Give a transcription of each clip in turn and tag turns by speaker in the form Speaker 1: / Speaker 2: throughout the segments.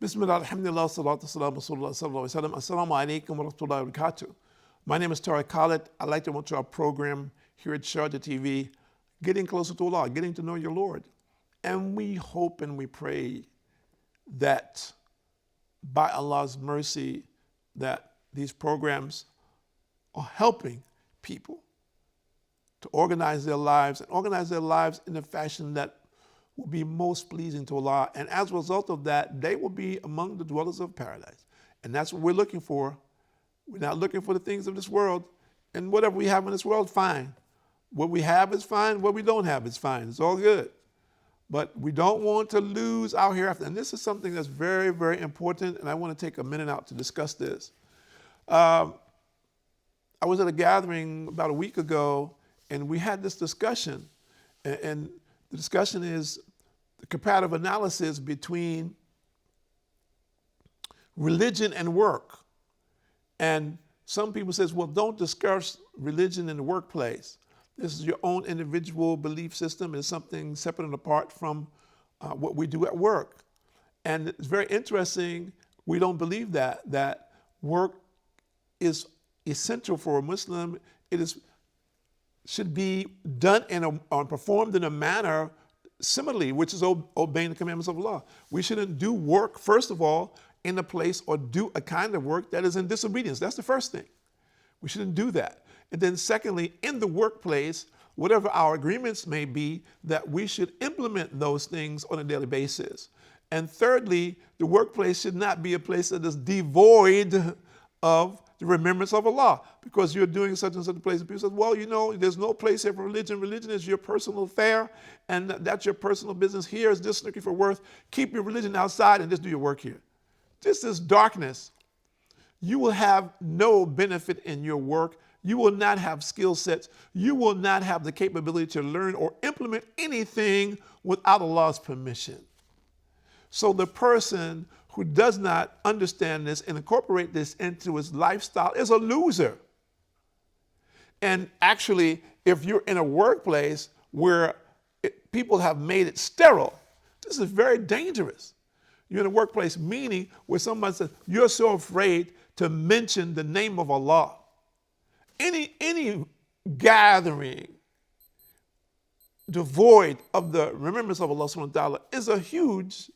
Speaker 1: Bismillah, alhamdulillah, salatu salam, rasulullah sallallahu alaihi wasallam. Assalamu alaikum wa rahmatullahi wa barakatuh. My name is Tariq Khalid. I'd like to welcome to our program here at Sharjah TV, Getting Closer to Allah, Getting to Know Your Lord. And we hope and we pray that by Allah's mercy, that these programs are helping people to organize their lives in a fashion that will be most pleasing to Allah. And as a result of that, they will be among the dwellers of paradise. And that's what we're looking for. We're not looking for the things of this world. And whatever we have in this world, fine. What we have is fine. What we don't have is fine. It's all good. But we don't want to lose our hereafter. And this is something that's very, very important. And I want to take a minute out to discuss this. I was at a gathering about a week ago, and we had this discussion. And the discussion is the comparative analysis between religion and work. And some people says, well, don't discuss religion in the workplace. This is your own individual belief system. It's something separate and apart from what we do at work. And it's very interesting. We don't believe that work is essential for a Muslim. It should be done or performed in a manner similarly, which is obeying the commandments of Allah. We shouldn't do work, first of all, in a place or do a kind of work that is in disobedience. That's the first thing. We shouldn't do that. And then secondly, in the workplace, whatever our agreements may be, that we should implement those things on a daily basis. And thirdly, the workplace should not be a place that is devoid of the remembrance of Allah, because you're doing such and such a place. And people say, well, you know, there's no place here for religion. Religion is your personal affair, and that's your personal business. Here is this looking for worth. Keep your religion outside and just do your work here. This is darkness. You will have no benefit in your work. You will not have skill sets. You will not have the capability to learn or implement anything without Allah's permission. So the person who does not understand this and incorporate this into his lifestyle is a loser. And actually, if you're in a workplace where people have made it sterile, this is very dangerous. You're in a workplace meaning where somebody says, you're so afraid to mention the name of Allah. Any gathering devoid of the remembrance of Allah subhanahu wa ta'ala is a huge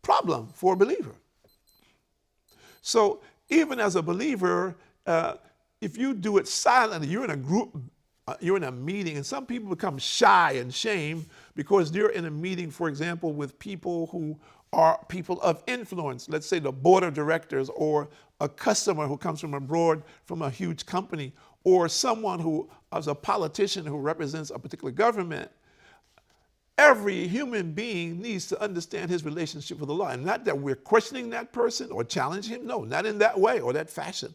Speaker 1: problem for a believer. So even as a believer, if you do it silently, you're in a group, you're in a meeting, and some people become shy and shame because they're in a meeting, for example, with people who are people of influence, let's say the board of directors or a customer who comes from abroad from a huge company, or someone who is a politician who represents a particular government. Every human being needs to understand his relationship with Allah. And not that we're questioning that person or challenging him. No, not in that way or that fashion.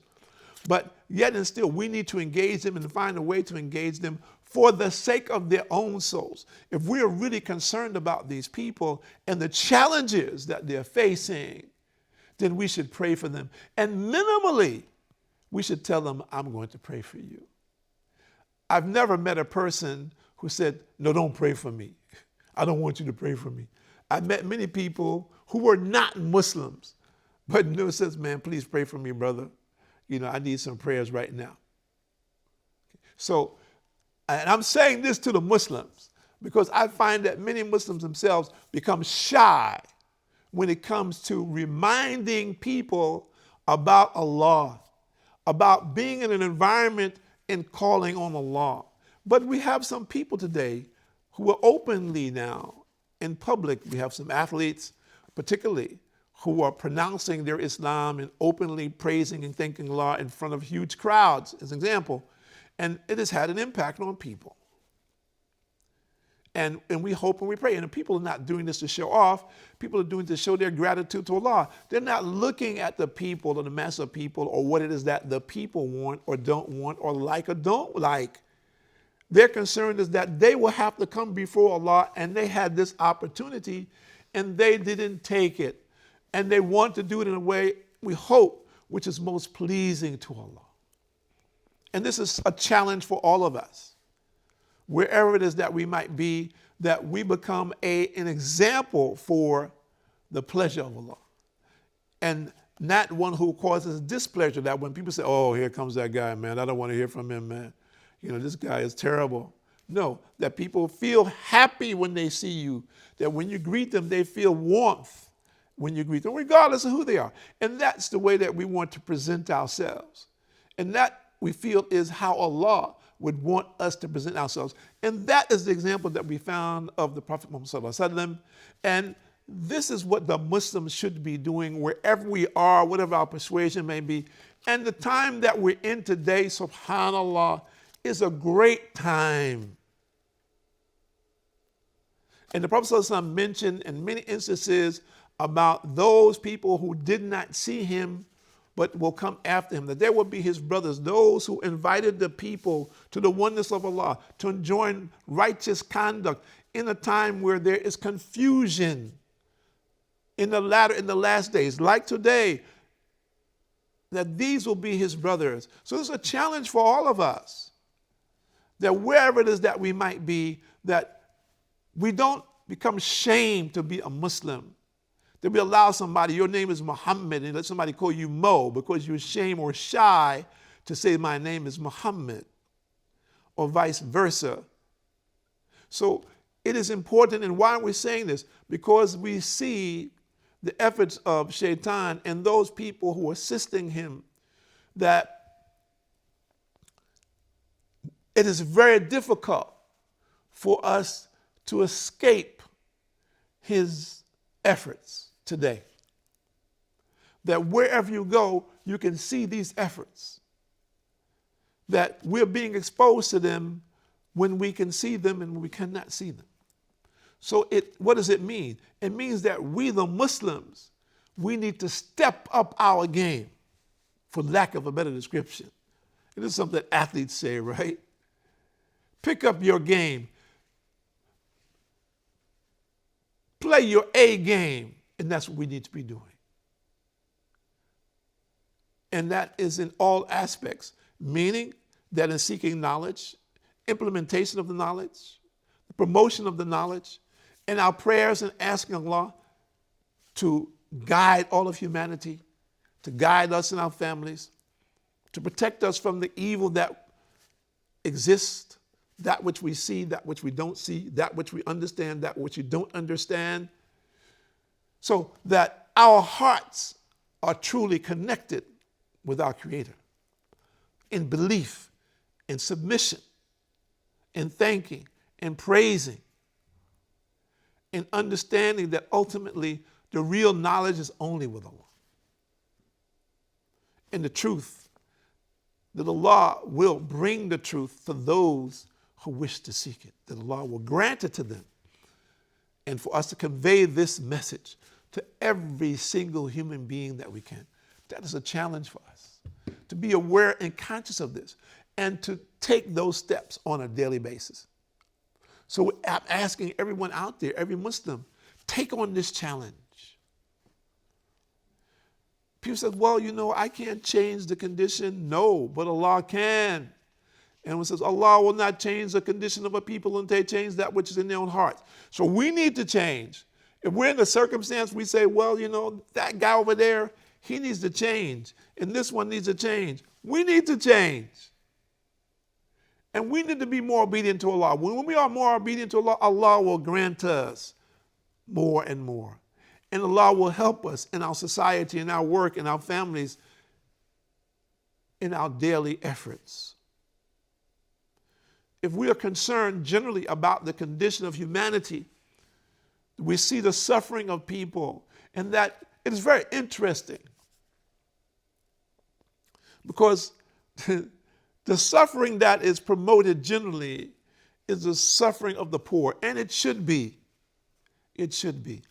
Speaker 1: But yet and still, we need to engage them and find a way to engage them for the sake of their own souls. If we are really concerned about these people and the challenges that they're facing, then we should pray for them. And minimally, we should tell them, I'm going to pray for you. I've never met a person who said, no, don't pray for me. I don't want you to pray for me. I met many people who were not Muslims, but no says, man, please pray for me, brother. You know, I need some prayers right now. So, and I'm saying this to the Muslims because I find that many Muslims themselves become shy when it comes to reminding people about Allah, about being in an environment and calling on Allah. But we have some people today who are openly now in public. We have some athletes, particularly, who are pronouncing their Islam and openly praising and thanking Allah in front of huge crowds, as an example. And it has had an impact on people. And we hope and we pray. And if people are not doing this to show off, people are doing it to show their gratitude to Allah. They're not looking at the people or the mass of people or what it is that the people want or like or don't like. Their concern is that they will have to come before Allah, and they had this opportunity and they didn't take it. And they want to do it in a way, we hope, which is most pleasing to Allah. And this is a challenge for all of us. Wherever it is that we might be, that we become an example for the pleasure of Allah. and not one who causes displeasure, that when people say, oh, here comes that guy, man, I don't want to hear from him, man. This guy is terrible. No, that people feel happy when they see you, that when you greet them, they feel warmth when you greet them, regardless of who they are. And that's the way that we want to present ourselves. And that, we feel, is how Allah would want us to present ourselves. And that is the example that we found of the Prophet Muhammad Sallallahu Alaihi Wasallam. And this is what the Muslims should be doing wherever we are, whatever our persuasion may be. And the time that we're in today, subhanAllah, is a great time. And the Prophet ﷺ mentioned in many instances about those people who did not see him but will come after him, that there will be his brothers, those who invited the people to the oneness of Allah, to enjoin righteous conduct in a time where there is confusion in the last days, like today, that these will be his brothers. So this is a challenge for all of us, that wherever it is that we might be, that we don't become ashamed to be a Muslim, that we allow somebody, your name is Muhammad, and let somebody call you Mo because you're ashamed or shy to say my name is Muhammad, or vice versa. So it is important, and why are we saying this? Because we see the efforts of Shaitan and those people who are assisting him, that it is very difficult for us to escape his efforts today. That wherever you go, you can see these efforts. That we're being exposed to them when we can see them and when we cannot see them. So what does it mean? It means that we, the Muslims, we need to step up our game, for lack of a better description. It is something that athletes say, right? Pick up your game. Play your A game. And that's what we need to be doing. And that is in all aspects, meaning that in seeking knowledge, implementation of the knowledge, the promotion of the knowledge, and our prayers and asking Allah to guide all of humanity, to guide us and our families, to protect us from the evil that exists, that which we see, that which we don't see, that which we understand, that which we don't understand, so that our hearts are truly connected with our Creator in belief, in submission, in thanking, in praising, in understanding that ultimately the real knowledge is only with Allah. And the truth, that Allah will bring the truth to those who wish to seek it, that Allah will grant it to them. And for us to convey this message to every single human being that we can. That is a challenge for us, to be aware and conscious of this, and to take those steps on a daily basis. So I'm asking everyone out there, every Muslim, take on this challenge. People say, well, I can't change the condition. No, but Allah can. And it says, Allah will not change the condition of a people until they change that which is in their own hearts. So we need to change. If we're in a circumstance, we say, well, that guy over there, he needs to change. And this one needs to change. We need to change. And we need to be more obedient to Allah. When we are more obedient to Allah, Allah will grant us more and more. And Allah will help us in our society, in our work, in our families, in our daily efforts. If we are concerned generally about the condition of humanity, we see the suffering of people, and that it is very interesting because the suffering that is promoted generally is the suffering of the poor, and it should be. It should be.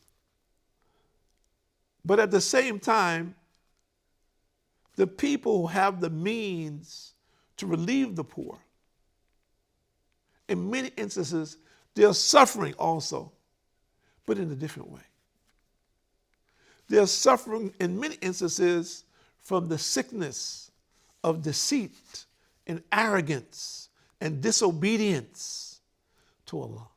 Speaker 1: But at the same time, the people who have the means to relieve the poor, in many instances, they're suffering also, but in a different way. They're suffering in many instances from the sickness of deceit and arrogance and disobedience to Allah.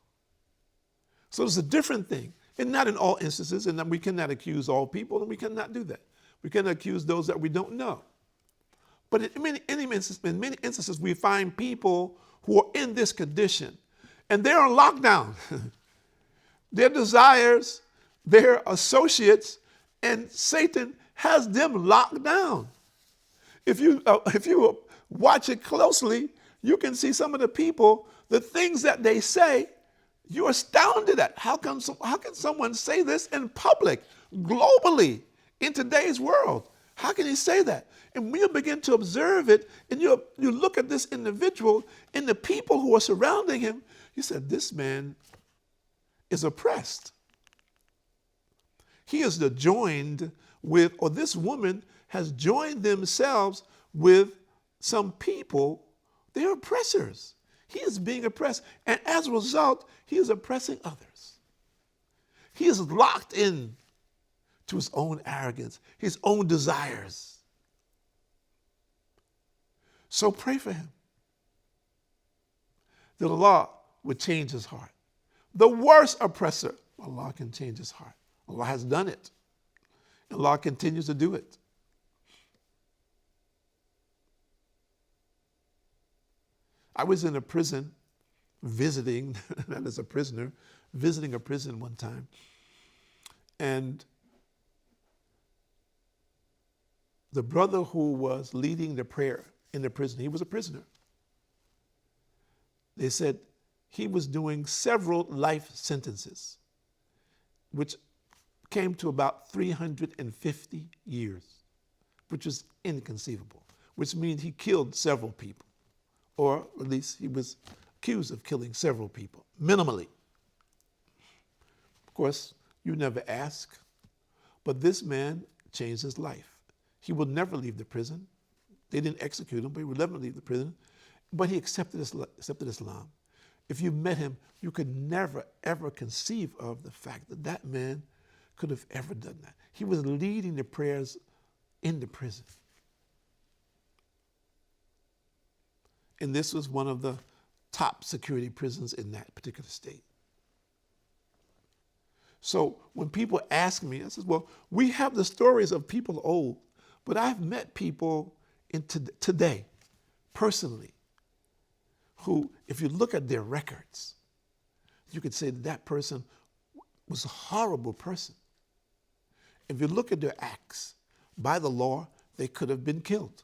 Speaker 1: So it's a different thing. And not in all instances, and we cannot accuse all people, and we cannot do that. We can accuse those that we don't know. But in many instances, we find people who are in this condition, and they're on lockdown. Their desires, their associates, and Satan has them locked down. If you watch it closely, you can see some of the people, the things that they say, you're astounded at. How can someone say this in public, globally, in today's world? How can he say that? And when you begin to observe it, and you look at this individual and the people who are surrounding him, you said, this man is oppressed. He is joined with, or this woman has joined themselves with some people. They're oppressors. He is being oppressed. And as a result, he is oppressing others. He is locked in to his own arrogance, his own desires. So pray for him, that Allah would change his heart. The worst oppressor, Allah can change his heart. Allah has done it. Allah continues to do it. I was in a prison visiting, not as a prisoner, visiting a prison one time. And the brother who was leading the prayer in the prison, he was a prisoner. They said he was doing several life sentences, which came to about 350 years, which was inconceivable, which means he killed several people, or at least he was accused of killing several people, minimally. Of course, you never ask, but this man changed his life. He would never leave the prison. They didn't execute him, but he would never leave the prison. But he accepted Islam. If you met him, you could never, ever conceive of the fact that that man could have ever done that. He was leading the prayers in the prison. And this was one of the top security prisons in that particular state. So when people ask me, I said, well, we have the stories of people old, but I've met people today, personally, who, if you look at their records, you could say that person was a horrible person. If you look at their acts, by the law, they could have been killed.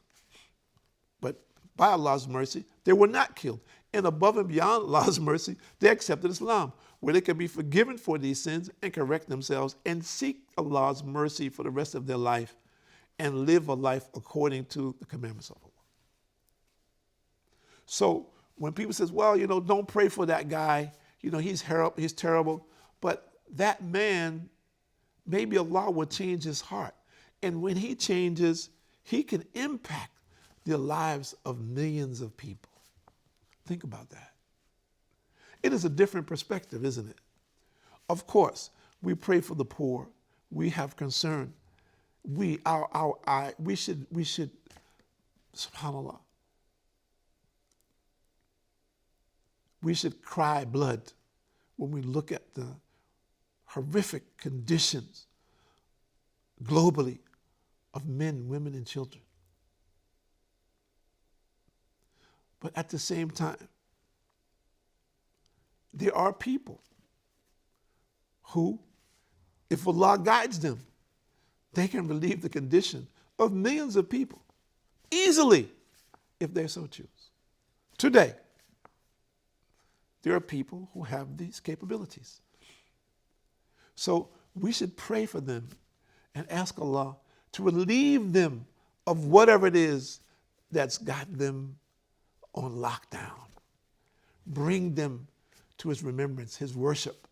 Speaker 1: But by Allah's mercy, they were not killed. And above and beyond Allah's mercy, they accepted Islam, where they can be forgiven for these sins and correct themselves and seek Allah's mercy for the rest of their life and live a life according to the commandments of Allah. So when people say, well, don't pray for that guy, he's terrible, but that man, maybe Allah will change his heart. And when he changes, he can impact the lives of millions of people. Think about that. It is a different perspective, isn't it? Of course, we pray for the poor. We have concern. We should, subhanAllah, we should cry blood when we look at the horrific conditions globally of men, women, and children. But at the same time, there are people who, if Allah guides them, they can relieve the condition of millions of people easily if they so choose. Today, there are people who have these capabilities. So we should pray for them and ask Allah to relieve them of whatever it is that's got them on lockdown. Bring them to his remembrance, his worship.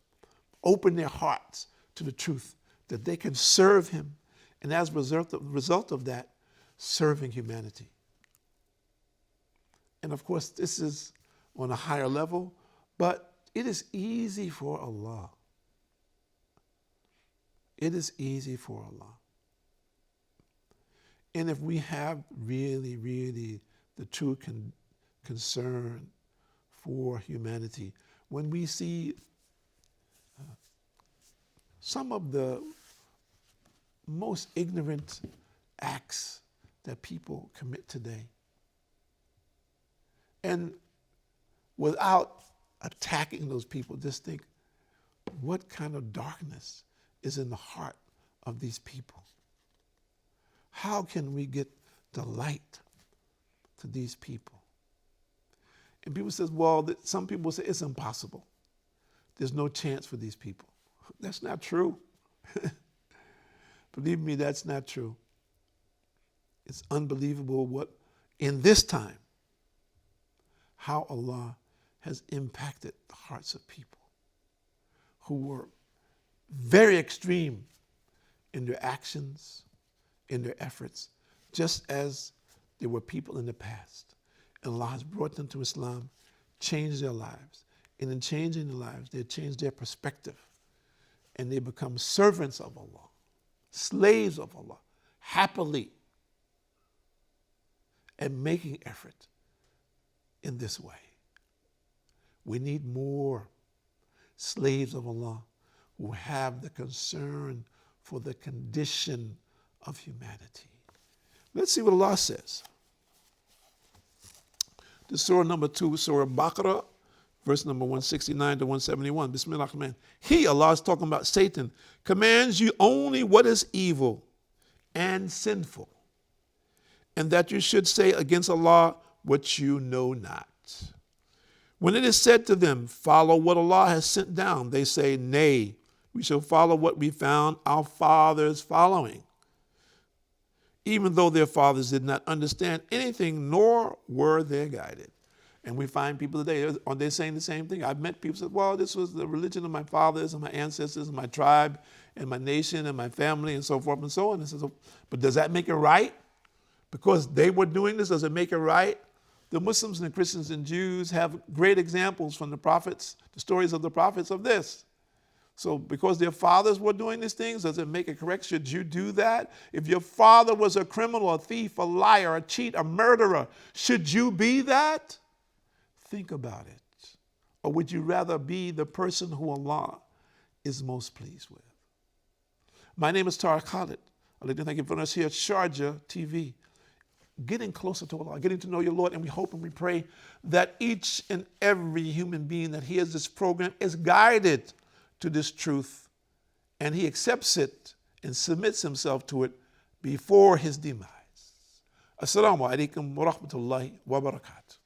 Speaker 1: Open their hearts to the truth that they can serve him, and as a result of that, serving humanity. And of course, this is on a higher level, but it is easy for Allah. It is easy for Allah. And if we have really, really the true concern for humanity, when we see some of the most ignorant acts that people commit today. And without attacking those people, just think, what kind of darkness is in the heart of these people? How can we get the light to these people? And people say, well, some people say it's impossible. There's no chance for these people. That's not true. Believe me, that's not true. It's unbelievable what, in this time, how Allah has impacted the hearts of people who were very extreme in their actions, in their efforts, just as there were people in the past. And Allah has brought them to Islam, changed their lives. And in changing their lives, they changed their perspective. And they become servants of Allah, slaves of Allah, happily, and making effort in this way. We need more slaves of Allah who have the concern for the condition of humanity. Let's see what Allah says. The surah number 2, Surah Baqarah, verse number 169 to 171. Bismillah ar-Rahman. He, Allah is talking about Satan, commands you only what is evil and sinful, and that you should say against Allah what you know not. When it is said to them, follow what Allah has sent down, they say, nay, we shall follow what we found our fathers following, even though their fathers did not understand anything, nor were they guided. And we find people today, are they saying the same thing? I've met people who say, well, this was the religion of my fathers and my ancestors and my tribe and my nation and my family and so forth and so on. And so, but does that make it right? Because they were doing this, does it make it right? The Muslims and the Christians and Jews have great examples from the prophets, the stories of the prophets of this. So because their fathers were doing these things, does it make it correct? Should you do that? If your father was a criminal, a thief, a liar, a cheat, a murderer, should you be that? Think about it. Or would you rather be the person who Allah is most pleased with? My name is Tariq Khalid. I'd like to thank you for us here at Sharjah TV. Getting closer to Allah, getting to know your Lord, and we hope and we pray that each and every human being that hears this program is guided to this truth, and he accepts it and submits himself to it before his demise. Assalamu alaikum wa rahmatullahi wa barakatuh.